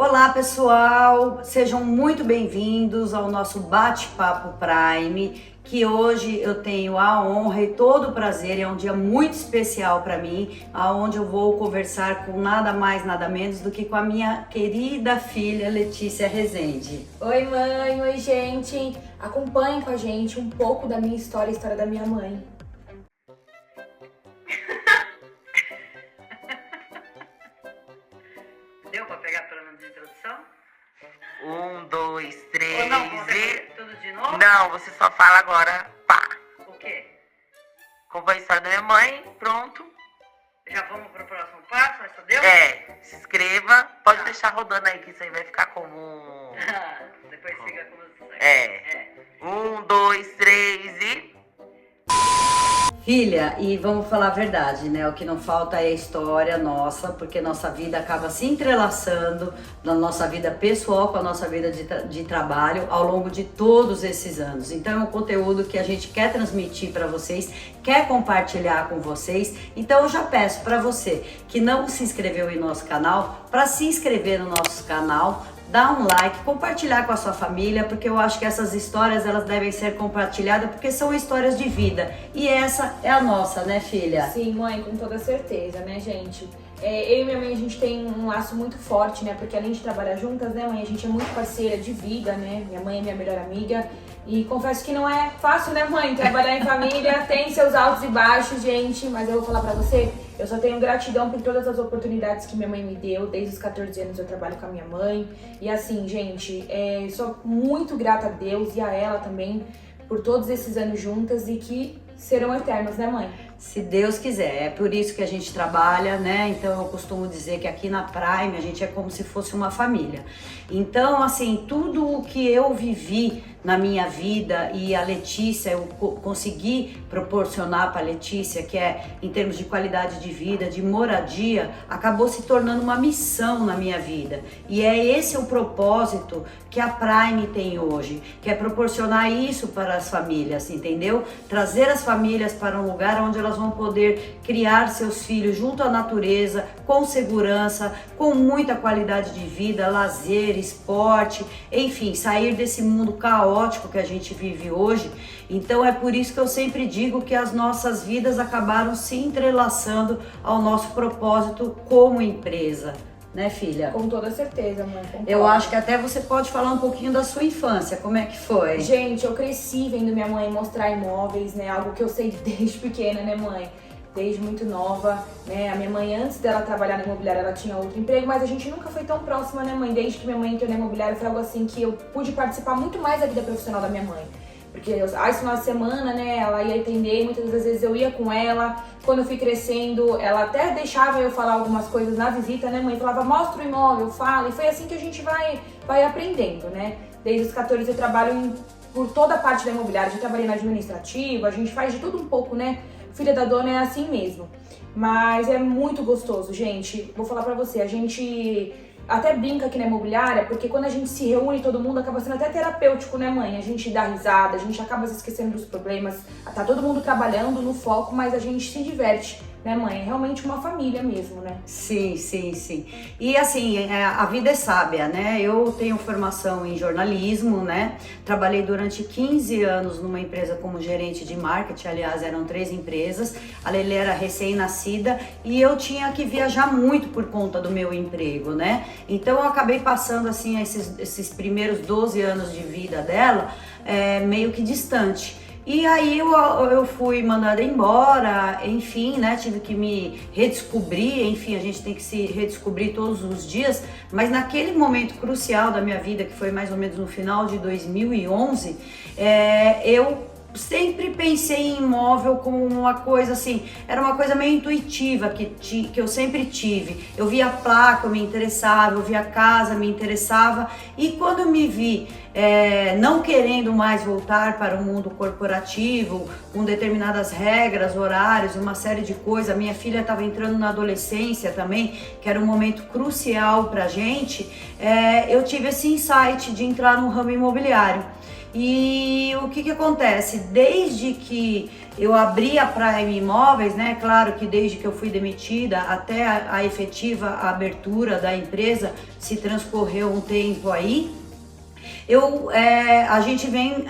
Olá pessoal, sejam muito bem-vindos ao nosso Bate-Papo Prime, que hoje eu tenho a honra e todo o prazer, é um dia muito especial para mim, onde eu vou conversar com nada mais, nada menos do que com a minha querida filha Letícia Rezende. Oi mãe, oi gente, acompanhem com a gente um pouco da minha história, a história da minha mãe. Deu para pegar pelo menos a introdução? 1, 2, 3 Ou não, e... tudo de novo? Não, você só fala agora, pá. O quê? Conta a história da minha mãe, pronto. Já vamos pro próximo passo? Essa deu? Se inscreva. Pode deixar rodando aí, que isso aí vai ficar como... Depois siga como você. 1, 2, 3 e... Filha, e vamos falar a verdade, né? O que não falta é a história nossa, porque nossa vida acaba se entrelaçando na nossa vida pessoal com a nossa vida de trabalho ao longo de todos esses anos. Então é um conteúdo que a gente quer transmitir para vocês, quer compartilhar com vocês. Então eu já peço para você que não se inscreveu em nosso canal, para se inscrever no nosso canal, dá um like, compartilhar com a sua família, porque eu acho que essas histórias elas devem ser compartilhadas porque são histórias de vida. E essa é a nossa, né, filha? Sim, mãe, com toda certeza, né, gente? Eu e minha mãe, a gente tem um laço muito forte, né? Porque além de trabalhar juntas, né, mãe, a gente é muito parceira de vida, né? Minha mãe é minha melhor amiga. E confesso que não é fácil, né, mãe? Trabalhar em família tem seus altos e baixos, gente. Mas eu vou falar pra você, eu só tenho gratidão por todas as oportunidades que minha mãe me deu. Desde os 14 anos eu trabalho com a minha mãe. E assim, gente, sou muito grata a Deus e a ela também por todos esses anos juntas e que serão eternos, né, mãe? Se Deus quiser, é por isso que a gente trabalha, né? Então eu costumo dizer que aqui na Prime a gente é como se fosse uma família. Então, assim, tudo o que eu vivi na minha vida e a Letícia, eu consegui proporcionar para a Letícia, que é em termos de qualidade de vida, de moradia, acabou se tornando uma missão na minha vida. E é esse o propósito que a Prime tem hoje, que é proporcionar isso para as famílias, entendeu? Trazer as famílias para um lugar onde elas vão poder criar seus filhos junto à natureza, com segurança, com muita qualidade de vida, lazer, esporte, enfim, sair desse mundo caótico que a gente vive hoje. Então é por isso que eu sempre digo que as nossas vidas acabaram se entrelaçando ao nosso propósito como empresa. Né, filha? Com toda certeza, mãe. Concordo. Eu acho que até você pode falar um pouquinho da sua infância, como é que foi? Gente, eu cresci vendo minha mãe mostrar imóveis, né? Algo que eu sei desde pequena, né, mãe? Desde muito nova, né? A minha mãe, antes dela trabalhar na imobiliária, ela tinha outro emprego, mas a gente nunca foi tão próxima, né, mãe? Desde que minha mãe entrou na imobiliária, foi algo assim que eu pude participar muito mais da vida profissional da minha mãe. Porque às finais de semana, né, ela ia atender, muitas das vezes eu ia com ela. Quando eu fui crescendo, ela até deixava eu falar algumas coisas na visita, né, mãe? Falava, mostra o imóvel, fala. E foi assim que a gente vai aprendendo, né? Desde os 14 eu trabalho por toda a parte da imobiliária. Já trabalhei na administrativa, a gente faz de tudo um pouco, né? Filha da dona é assim mesmo. Mas é muito gostoso, gente. Vou falar pra você, a gente até brinca aqui na imobiliária, porque quando a gente se reúne, todo mundo acaba sendo até terapêutico, né, mãe? A gente dá risada, a gente acaba se esquecendo dos problemas. Tá todo mundo trabalhando no foco, mas a gente se diverte, né, mãe? É realmente uma família mesmo, né? Sim, sim, sim. E assim, a vida é sábia, né? Eu tenho formação em jornalismo, né? Trabalhei durante 15 anos numa empresa como gerente de marketing, aliás, eram 3 empresas. A Lelê era recém-nascida e eu tinha que viajar muito por conta do meu emprego, né? Então eu acabei passando, assim, esses primeiros 12 anos de vida dela meio que distante. E aí eu fui mandada embora, enfim, né, tive que me redescobrir, enfim, a gente tem que se redescobrir todos os dias, mas naquele momento crucial da minha vida, que foi mais ou menos no final de 2011, eu sempre pensei em imóvel como uma coisa assim, era uma coisa meio intuitiva que eu sempre tive. Eu via a placa, eu me interessava, eu via a casa, me interessava, e quando eu me vi não querendo mais voltar para o mundo corporativo, com determinadas regras, horários, uma série de coisas, minha filha estava entrando na adolescência também, que era um momento crucial pra gente, eu tive esse insight de entrar no ramo imobiliário. E o que acontece? Desde que eu abri a Prime Imóveis, né? Claro que desde que eu fui demitida até a efetiva abertura da empresa se transcorreu um tempo aí. A gente vem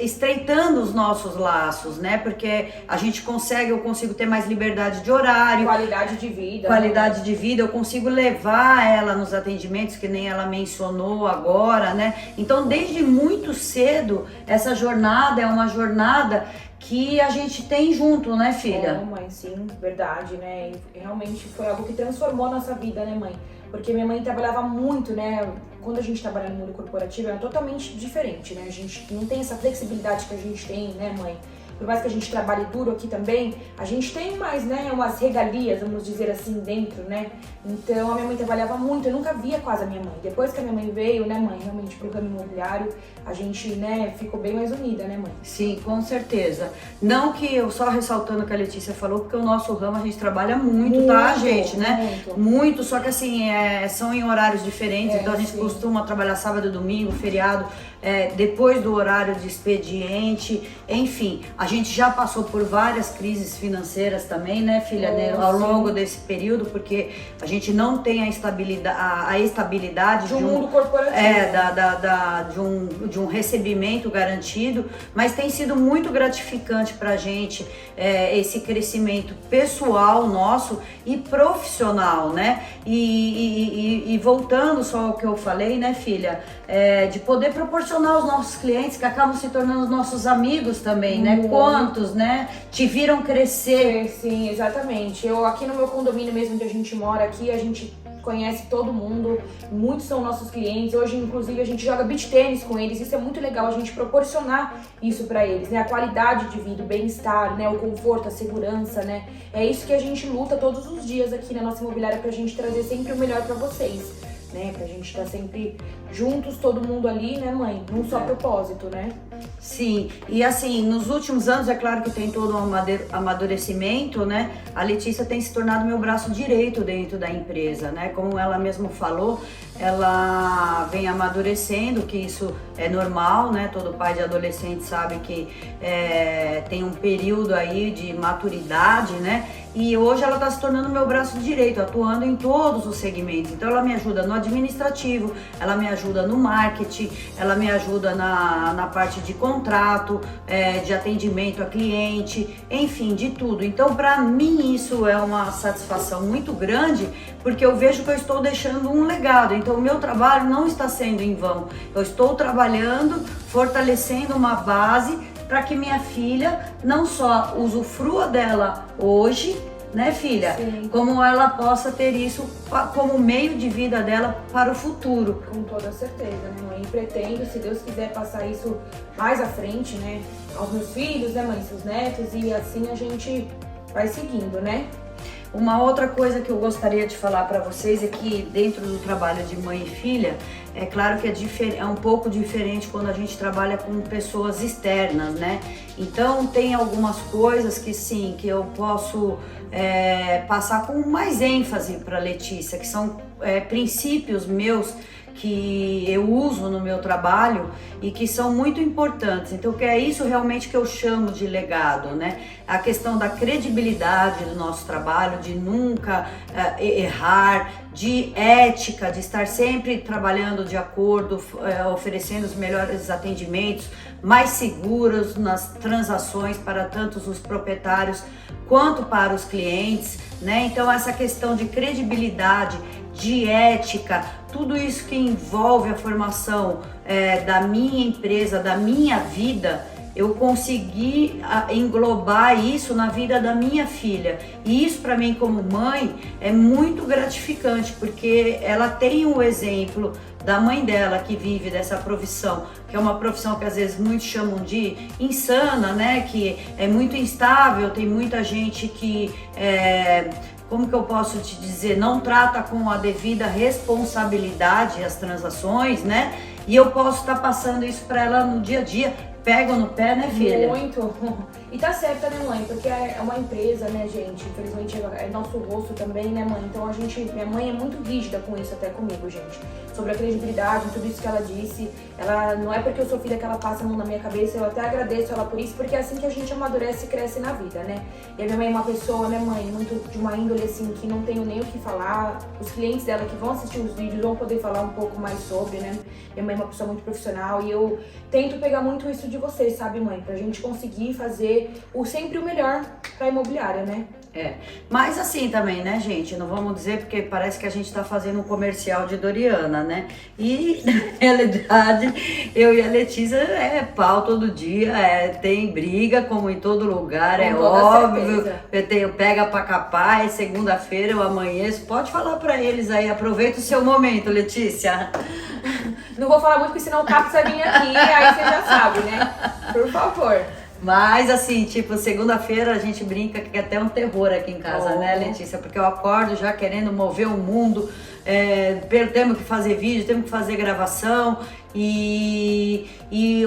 estreitando os nossos laços, né? Porque eu consigo ter mais liberdade de horário. Qualidade de vida. Qualidade de vida, eu consigo levar ela nos atendimentos, que nem ela mencionou agora, né? Então, desde muito cedo, essa jornada é uma jornada que a gente tem junto, né, filha? Mãe, sim, verdade, né? E realmente foi algo que transformou a nossa vida, né, mãe? Porque minha mãe trabalhava muito, né? Quando a gente trabalha no mundo corporativo é totalmente diferente, né? A gente não tem essa flexibilidade que a gente tem, né, mãe? Por mais que a gente trabalhe duro aqui também, a gente tem mais, né, umas regalias, vamos dizer assim, dentro, né? Então, a minha mãe trabalhava muito, eu nunca via quase a minha mãe. Depois que a minha mãe veio, né, mãe, realmente pro ramo imobiliário, a gente, né, ficou bem mais unida, né, mãe? Sim, com certeza. Não que eu só ressaltando o que a Letícia falou, porque o nosso ramo a gente trabalha muito, tá, gente, né? Muito, só que assim, são em horários diferentes, então a gente costuma trabalhar sábado, domingo, feriado, depois do horário de expediente, enfim, a gente já passou por várias crises financeiras também, né, filha, ao longo desse período, porque a gente não tem a estabilidade de um mundo corporativo, de um recebimento garantido, mas tem sido muito gratificante pra gente esse crescimento pessoal nosso e profissional, né? E voltando só ao que eu falei, né, filha, de poder proporcionar aos nossos clientes que acabam se tornando nossos amigos também, né? Quantos, né, te viram crescer? Sim, exatamente. Eu aqui no meu condomínio mesmo onde a gente mora aqui, a gente conhece todo mundo, muitos são nossos clientes. Hoje, inclusive, a gente joga beach tênis com eles. Isso é muito legal, a gente proporcionar isso pra eles, né? A qualidade de vida, o bem-estar, né? O conforto, a segurança, né? É isso que a gente luta todos os dias aqui na nossa imobiliária pra gente trazer sempre o melhor pra vocês, né? Pra gente estar sempre juntos, todo mundo ali, né, mãe? Num só propósito, né? Sim, e assim, nos últimos anos, é claro que tem todo um amadurecimento, né? A Letícia tem se tornado meu braço direito dentro da empresa, né? Como ela mesma falou, ela vem amadurecendo, que isso é normal, né? Todo pai de adolescente sabe que tem um período aí de maturidade, né? E hoje ela está se tornando meu braço direito, atuando em todos os segmentos. Então ela me ajuda no administrativo, ela me ajuda no marketing, ela me ajuda na parte de contrato, de atendimento a cliente, enfim, de tudo. Então para mim isso é uma satisfação muito grande, porque eu vejo que eu estou deixando um legado. Então o meu trabalho não está sendo em vão. Eu estou trabalhando, fortalecendo uma base para que minha filha não só usufrua dela hoje, né, filha? Sim. Como ela possa ter isso como meio de vida dela para o futuro. Com toda certeza, né, mãe? E pretendo, se Deus quiser, passar isso mais à frente, né, aos meus filhos, né, mãe, seus netos, e assim a gente vai seguindo, né? Uma outra coisa que eu gostaria de falar para vocês é que dentro do trabalho de mãe e filha, é claro que é um pouco diferente quando a gente trabalha com pessoas externas, né? Então tem algumas coisas que sim, que eu posso passar com mais ênfase para Letícia, que são princípios meus que eu uso no meu trabalho e que são muito importantes. Então, que é isso realmente que eu chamo de legado, né? A questão da credibilidade do nosso trabalho, de nunca errar, de ética, de estar sempre trabalhando de acordo, oferecendo os melhores atendimentos, mais seguros nas transações para tanto os proprietários quanto para os clientes, né? Então, essa questão de credibilidade, de ética, tudo isso que envolve a formação da minha empresa, da minha vida, eu consegui englobar isso na vida da minha filha. E isso para mim como mãe é muito gratificante, porque ela tem o exemplo da mãe dela que vive dessa profissão, que é uma profissão que às vezes muitos chamam de insana, né? Que é muito instável, tem muita gente que como que eu posso te dizer, não trata com a devida responsabilidade as transações, né? e eu posso estar passando isso para ela no dia a dia. Pego no pé, né, filha? Muito. E tá certa, né, mãe? Porque é uma empresa, né, gente? Infelizmente é nosso rosto também, né, mãe? Então minha mãe é muito rígida com isso até comigo, gente. Sobre a credibilidade, tudo isso que ela disse. Ela não é porque eu sou filha que ela passa a mão na minha cabeça, eu até agradeço ela por isso, porque é assim que a gente amadurece e cresce na vida, né? E a minha mãe é uma pessoa, né, mãe, muito de uma índole, assim, que não tenho nem o que falar. Os clientes dela que vão assistir os vídeos vão poder falar um pouco mais sobre, né? Minha mãe é uma pessoa muito profissional e eu tento pegar muito isso de vocês, sabe, mãe? Pra gente conseguir fazer sempre o melhor pra imobiliária, né? Mas assim também, né, gente? Não vamos dizer porque parece que a gente tá fazendo um comercial de Doriana, né? E na realidade, eu e a Letícia pau todo dia, tem briga como em todo lugar, Com toda óbvio. certeza. Eu tenho pega pra capar, segunda-feira eu amanheço. Pode falar pra eles aí, aproveita o seu momento, Letícia. Não vou falar muito, porque senão o Caps vai vir aqui, aí você já sabe, né? Por favor. Mas assim, tipo, segunda-feira a gente brinca que é até um terror aqui em casa, né, Letícia? Porque eu acordo já querendo mover o mundo, temos que fazer vídeo, temos que fazer gravação. E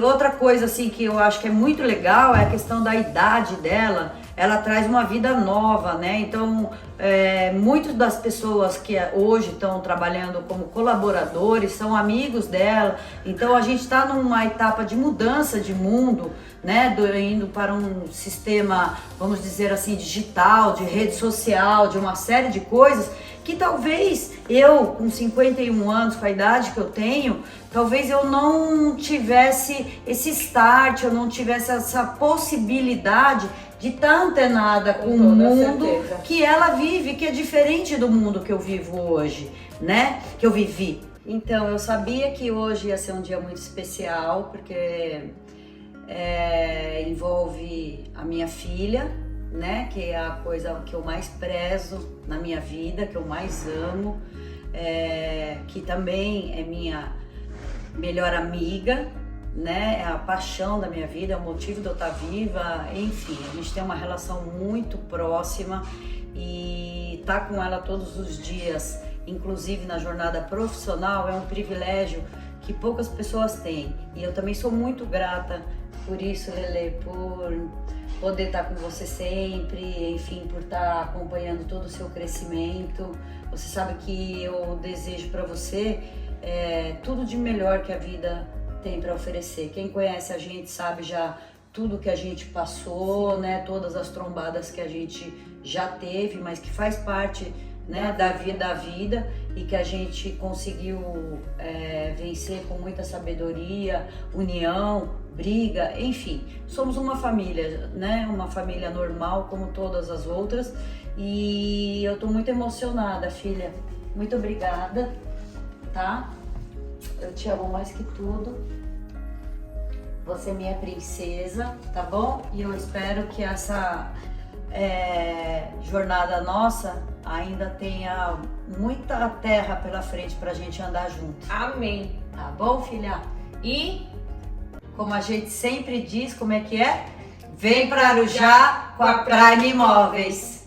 outra coisa assim que eu acho que é muito legal é a questão da idade dela. Ela traz uma vida nova, né? Então, muitas das pessoas que hoje estão trabalhando como colaboradores são amigos dela. Então, a gente está numa etapa de mudança de mundo, né? Indo para um sistema, vamos dizer assim, digital, de rede social, de uma série de coisas que talvez eu, com 51 anos, com a idade que eu tenho, talvez eu não tivesse esse start, eu não tivesse essa possibilidade de estar antenada com o mundo que ela vive, que é diferente do mundo que eu vivo hoje, né? Que eu vivi. Então, eu sabia que hoje ia ser um dia muito especial, porque envolve a minha filha, né? Que é a coisa que eu mais prezo na minha vida, que eu mais amo, que também é minha melhor amiga, né? É a paixão da minha vida, é o motivo de eu estar viva, enfim, a gente tem uma relação muito próxima e estar com ela todos os dias, inclusive na jornada profissional, é um privilégio que poucas pessoas têm. E eu também sou muito grata por isso, Lelê, por poder estar com você sempre, enfim, por estar acompanhando todo o seu crescimento. Você sabe que eu desejo para você tudo de melhor que a vida tem para oferecer. Quem conhece a gente sabe já tudo que a gente passou, né? Todas as trombadas que a gente já teve, mas que faz parte, né, da vida e que a gente conseguiu vencer com muita sabedoria, união, briga, enfim. Somos uma família, né? Uma família normal como todas as outras e eu tô muito emocionada, filha. Muito obrigada, tá? Eu te amo mais que tudo. Você é minha princesa, tá bom? E eu espero que essa jornada nossa ainda tenha muita terra pela frente pra gente andar junto. Amém. Tá bom, filha? E, como a gente sempre diz, como é que é? Vem pra Arujá com a Prime Imóveis.